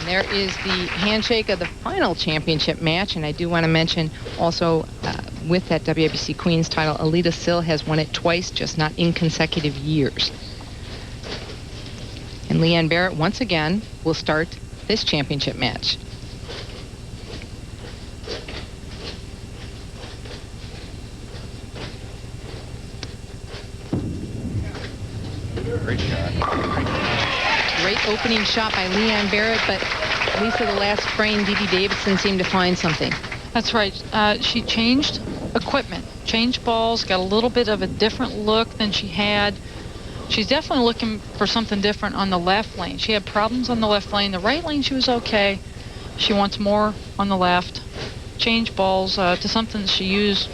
And there is the handshake of the final championship match. And I do want to mention also with that WIBC-Queens title, Alita Sill has won it twice, just not in consecutive years. And Leanne Barrette, once again, will start this championship match. Great shot. Great opening shot by Leanne Barrette, but at least for the last frame, Dede Davidson seemed to find something. That's right. She changed equipment, changed balls, got a little bit of a different look than she had. She's definitely looking for something different on the left lane. She had problems on the left lane. The right lane, she was okay. She wants more on the left. Change balls to something that she used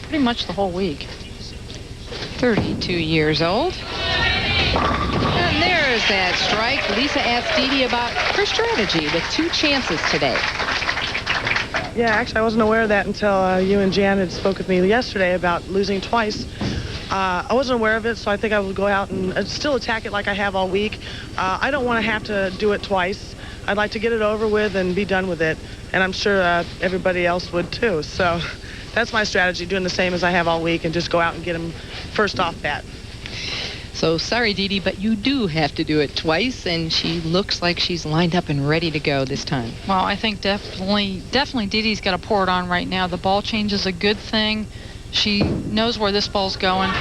pretty much the whole week. 32 years old. And there's that strike. Lisa asked Dede about her strategy with 2 chances today. Yeah, actually, I wasn't aware of that until you and Jan had spoke with me yesterday about losing twice. I wasn't aware of it, so I think I will go out and still attack it like I have all week. I don't want to have to do it twice. I'd like to get it over with and be done with it, and I'm sure everybody else would too. So that's my strategy, doing the same as I have all week and just go out and get them first off bat. So sorry, Dede, but you do have to do it twice, and she looks like she's lined up and ready to go this time. Well, I think definitely Dede's got to pour it on right now. The ball change is a good thing. She knows where this ball's going. And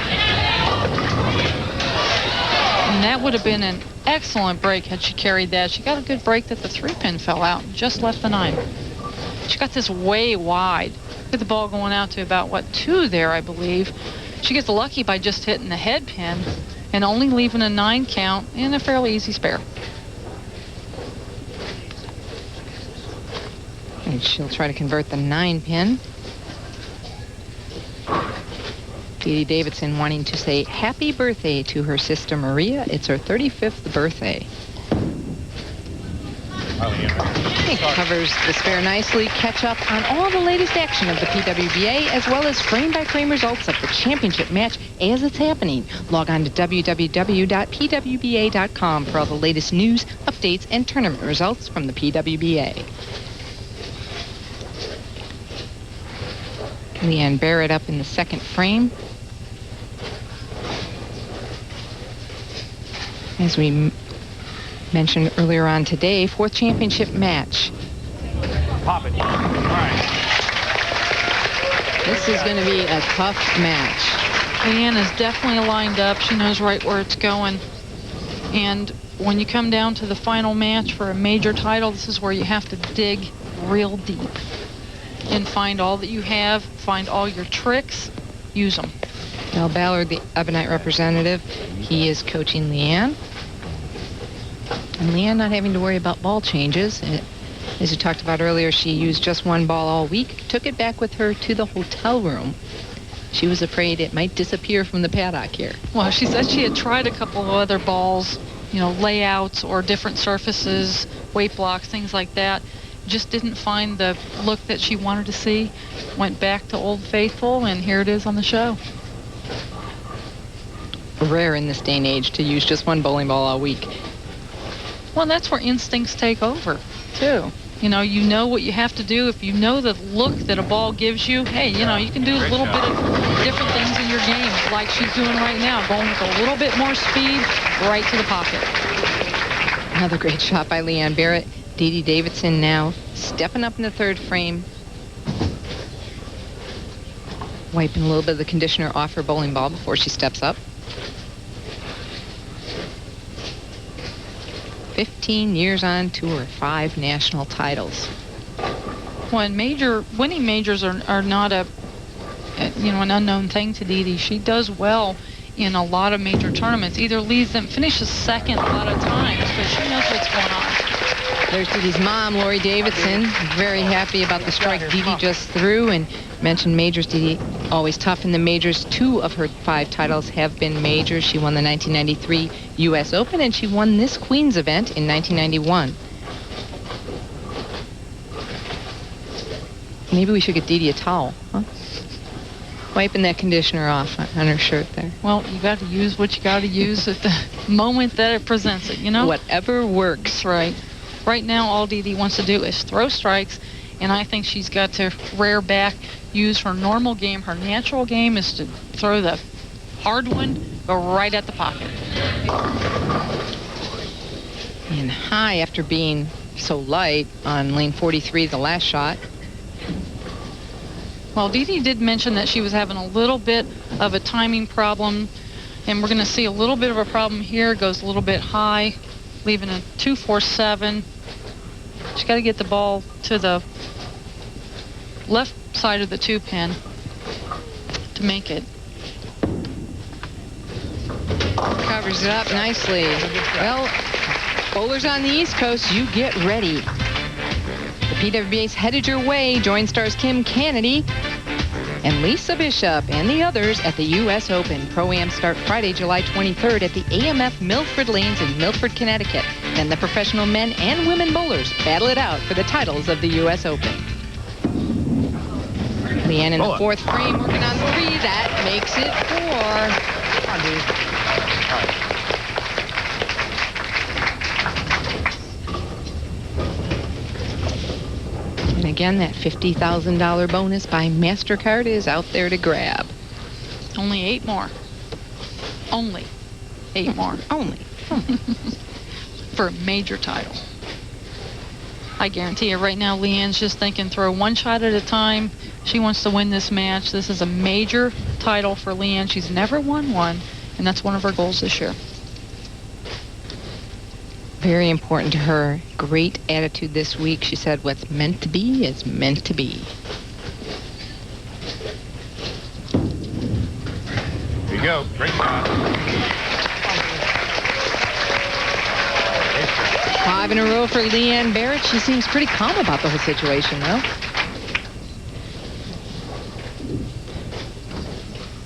that would have been an excellent break had she carried that. She got a good break that the 3-pin fell out and just left the 9. She got this way wide. Look at the ball going out to about, 2 there, I believe. She gets lucky by just hitting the head pin and only leaving a 9 count in a fairly easy spare. And she'll try to convert the 9 pin. Dede Davidson wanting to say happy birthday to her sister Maria. It's her 35th birthday. It covers the spare nicely. Catch up on all the latest action of the PWBA as well as frame-by-frame results of the championship match as it's happening. Log on to www.pwba.com for all the latest news, updates, and tournament results from the PWBA. Leanne Barrette up in the second frame. As we mentioned earlier on today, 4th championship match. Pop it. All right. This is going to be a tough match. Leanne is definitely lined up. She knows right where it's going. And when you come down to the final match for a major title, this is where you have to dig real deep and find all that you have, find all your tricks, use them. Al Ballard, the Ebonite representative, he is coaching Leanne. And Leanne not having to worry about ball changes. As you talked about earlier, she used just 1 ball all week, took it back with her to the hotel room. She was afraid it might disappear from the paddock here. Well, she said she had tried a couple of other balls, layouts or different surfaces, weight blocks, things like that. Just didn't find the look that she wanted to see. Went back to Old Faithful, and here it is on the show. Rare in this day and age to use just 1 bowling ball all week. Well, that's where instincts take over, too. You know what you have to do. If you know the look that a ball gives you, hey, you can do a little bit of different things in your game, like she's doing right now, going with a little bit more speed right to the pocket. Another great shot by Leanne Barrette. Dede Davidson now stepping up in the 3rd frame. Wiping a little bit of the conditioner off her bowling ball before she steps up. 15 years on tour, 5 national titles. When winning majors are not an unknown thing to Dede. She does well in a lot of major tournaments. Either leads them, finishes second a lot of times, but she knows what's going on. There's Dede's mom, Lori Davidson, very happy about the strike Dede just threw, and mentioned majors. Dede always tough in the majors. 2 of her 5 titles have been majors. She won the 1993 U.S. Open, and she won this Queens event in 1991. Maybe we should get Dede a towel, huh? Wiping that conditioner off on her shirt there. Well, you got to use what you got to use at the moment that it presents it, Whatever works. That's right. Right now, all Dede wants to do is throw strikes, and I think she's got to rear back, use her normal game. Her natural game is to throw the hard one, go right at the pocket. And high after being so light on lane 43, the last shot. Well, Dede did mention that she was having a little bit of a timing problem, and we're going to see a little bit of a problem here. Goes a little bit high, leaving a 2-4-7. She's got to get the ball to the left side of the 2-pin to make it. Covers it up nicely. Well, bowlers on the East Coast, you get ready. The PWBA's headed your way. Join stars Kim Kennedy and Lisa Bishop and the others at the U.S. Open. Pro-Am start Friday, July 23rd at the AMF Milford Lanes in Milford, Connecticut. Then the professional men and women bowlers battle it out for the titles of the U.S. Open. Leanne in the fourth frame, working on 3. That makes it 4. Come on, Dede. All right. And again, that $50,000 bonus by MasterCard is out there to grab. Only 8 more. Only 8 more. Only. For a major title. I guarantee you right now, Leanne's just thinking throw one shot at a time. She wants to win this match. This is a major title for Leanne. She's never won one, and that's one of her goals this year. Very important to her. Great attitude this week. She said what's meant to be is meant to be. Here you go. Great shot. 5 in a row for Leanne Barrette. She seems pretty calm about the whole situation, though.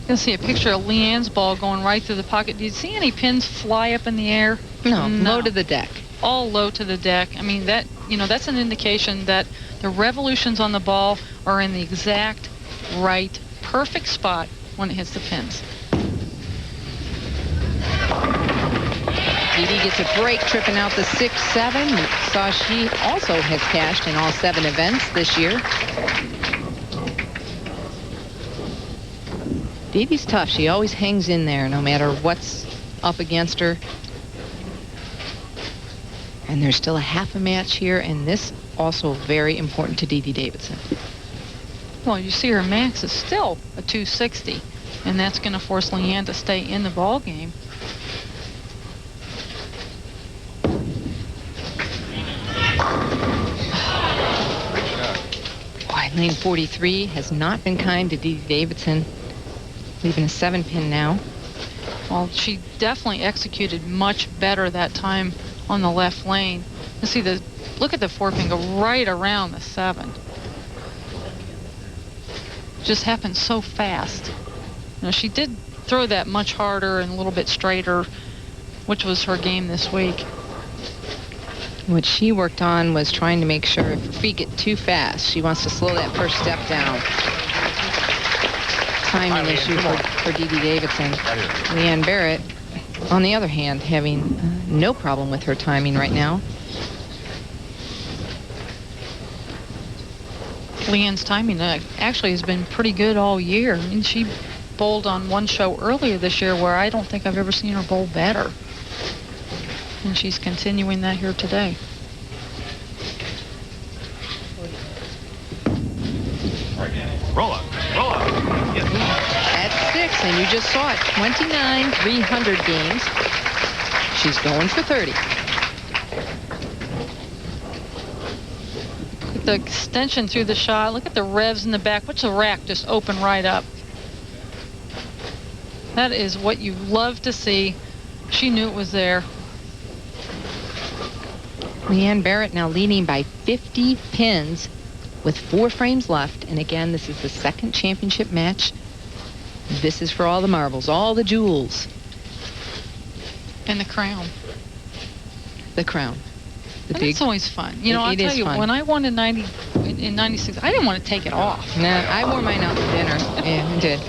You'll see a picture of Leanne's ball going right through the pocket. Do you see any pins fly up in the air? No, low to the deck. All low to the deck. I mean, that, you know, that's an indication that the revolutions on the ball are in the exact right, perfect spot when it hits the pins. Dede gets a break, tripping out the 6-7. You saw she also has cashed in all 7 events this year. Dede's tough. She always hangs in there no matter what's up against her. And there's still a half a match here, and this also very important to Dede Davidson. Well, you see her max is still a 260, and that's going to force Leanne to stay in the ball game. Boy, lane 43 has not been kind to Dede Davidson, leaving a 7-pin now. Well, she definitely executed much better that time on the left lane. You see look at the 4-pin go right around the 7. Just happened so fast. You know, she did throw that much harder and a little bit straighter, which was her game this week. What she worked on was trying to make sure if her feet get too fast, she wants to slow that first step down. Timing issue for Dede Davidson. Leanne Barrette, on the other hand, having no problem with her timing right now. Leanne's timing actually has been pretty good all year. I mean, she bowled on one show earlier this year where I don't think I've ever seen her bowl better. And she's continuing that here today. Roll up. Roll up. Yes. At 6, and you just saw it, 29 300 games. She's going for 30. Look at the extension through the shot. Look at the revs in the back. Watch the rack just open right up. That is what you love to see. She knew it was there. Leanne Barrette now leading by 50 pins with 4 frames left. And again, this is the second championship match. This is for all the marbles, all the jewels. And the crown. The crown. The And big. it's always fun. You know, I'll It tell is you, fun. when I won in 96, I didn't want to take it off. Nah, I wore mine out for dinner. Yeah, I did.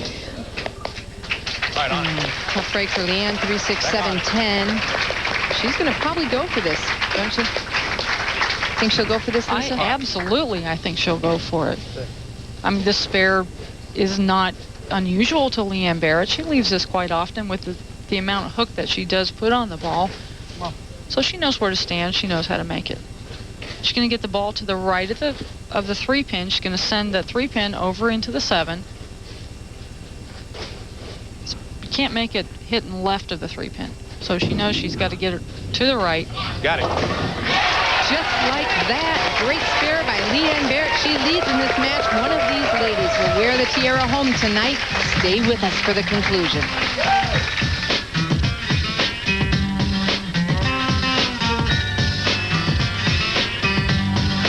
Right on. Tough break for Leanne, 3, 6, 7, 10. She's going to probably go for this, don't you? think she'll go for this, Lisa? I think she'll go for it. I mean, this spare is not unusual to Leanne Barrette. She leaves this quite often with the amount of hook that she does put on the ball. So she knows where to stand. She knows how to make it. She's going to get the ball to the right of the 3-pin. She's going to send the 3-pin over into the 7. You can't make it hitting left of the 3-pin. So she knows she's got to get it to the right. Got it. Just like that, great spare by Leanne Barrette. She leads in this match. One of these ladies will wear the tiara home tonight. Stay with us for the conclusion.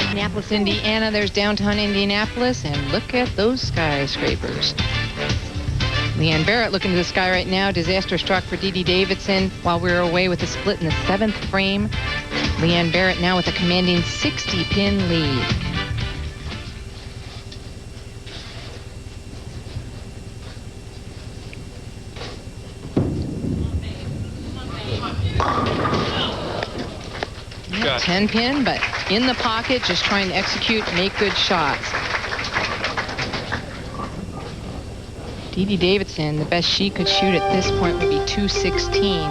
Indianapolis, Indiana. There's downtown Indianapolis, and look at those skyscrapers. Leanne Barrette looking to the sky right now. Disaster struck for Dede Davidson while we were away with a split in the 7th frame. Leanne Barrette now with a commanding 60-pin lead. Yeah, 10-pin, but in the pocket, just trying to execute, make good shots. Dede Davidson, the best she could shoot at this point would be 216.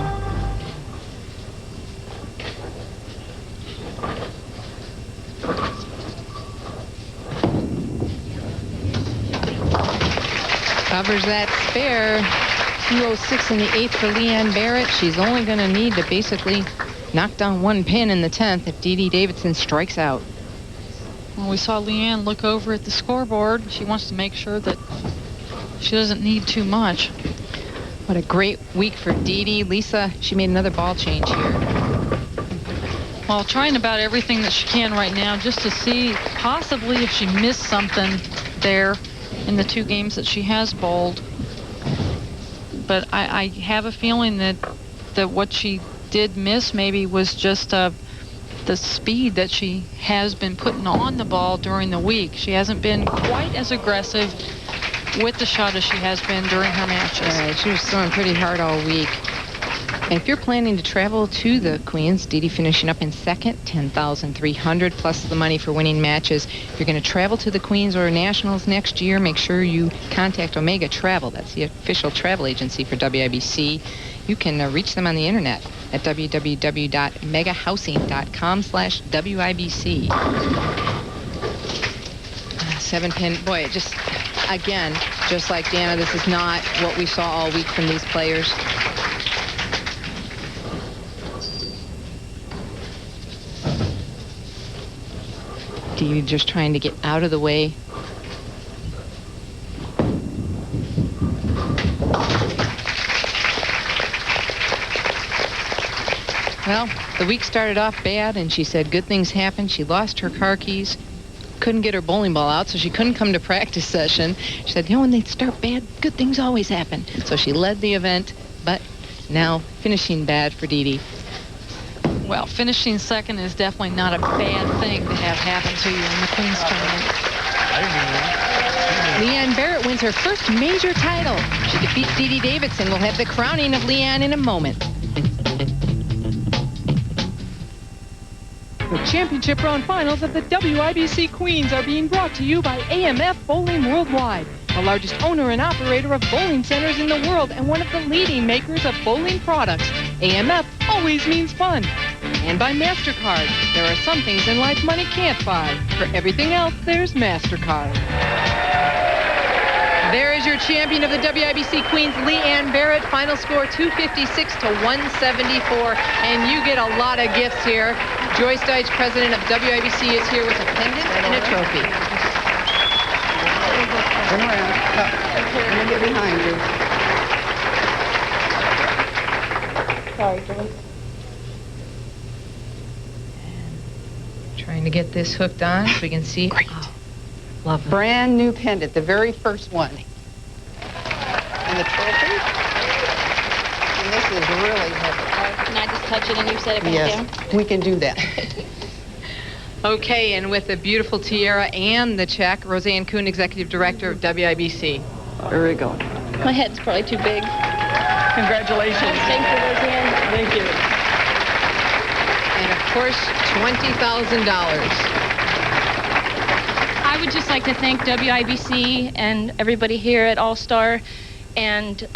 Covers that spare. 206 in the 8th for Leanne Barrette. She's only going to need to basically knock down 1 pin in the 10th if Dede Davidson strikes out. Well, we saw Leanne look over at the scoreboard. She wants to make sure that she doesn't need too much. What a great week for Dede. Lisa, she made another ball change here. Well, trying about everything that she can right now just to see possibly if she missed something there in the 2 games that she has bowled. But I have a feeling that what she did miss maybe was just the speed that she has been putting on the ball during the week. She hasn't been quite as aggressive with the shot as she has been during her matches. Right, she was throwing pretty hard all week. And if you're planning to travel to the Queens, Dede finishing up in 2nd, $10,300 plus the money for winning matches. If you're going to travel to the Queens or Nationals next year, make sure you contact Omega Travel. That's the official travel agency for WIBC. You can reach them on the internet at www.megahousing.com/WIBC. 7-pin, boy, it just, again, just like Dana, this is not what we saw all week from these players. Dede just trying to get out of the way. Well, the week started off bad, and she said good things happened. She lost her car keys, couldn't get her bowling ball out, so she couldn't come to practice session. She said, you know, when they start bad, good things always happen. So she led the event, but now finishing bad for Dede. Well, finishing 2nd is definitely not a bad thing to have happen to you in the Queens tournament. Leanne Barrette wins her first major title. She defeats Dede Davidson. We'll have the crowning of Leanne in a moment. The championship round finals of the WIBC Queens are being brought to you by AMF Bowling Worldwide, the largest owner and operator of bowling centers in the world and one of the leading makers of bowling products. AMF always means fun. And by MasterCard. There are some things in life money can't buy. For everything else, there's MasterCard. There is your champion of the WIBC Queens, Leanne Barrette. Final score 256 to 174. And you get a lot of gifts here. Joyce Deitch, president of WIBC, is here with a pendant and a trophy. Turn around. I'm going to get behind you. Sorry, Joyce. Trying to get this hooked on so we can see. Great. Oh, love it. Brand new pendant, the very first one. And the trophy. And this is really heavy. Can I just touch it and you set it back down? Yes, we can do that. Okay, and with the beautiful tiara and the check, Roseanne Kuhn, executive director of WIBC. Very good. My head's probably too big. Congratulations. Thank you, Roseanne. Thank you. And of course, $20,000. I would just like to thank WIBC and everybody here at All-Star. And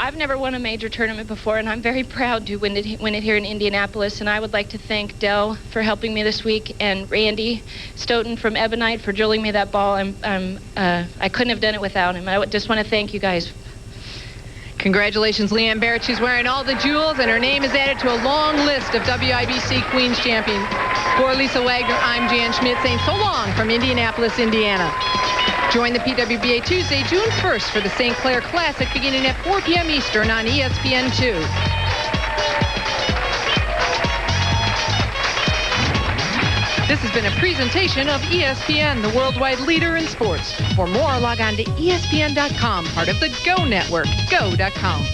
I've never won a major tournament before, and I'm very proud to win it here in Indianapolis. And I would like to thank Dell for helping me this week, and Randy Stoughton from Ebonite for drilling me that ball. I couldn't have done it without him. I just want to thank you guys. Congratulations, Leanne Barrette. She's wearing all the jewels, and her name is added to a long list of WIBC Queens champions. For Lisa Wagner, I'm Jan Schmidt saying so long from Indianapolis, Indiana. Join the PWBA Tuesday, June 1st for the St. Clair Classic beginning at 4 p.m. Eastern on ESPN2. This has been a presentation of ESPN, the worldwide leader in sports. For more, log on to ESPN.com, part of the Go Network, go.com.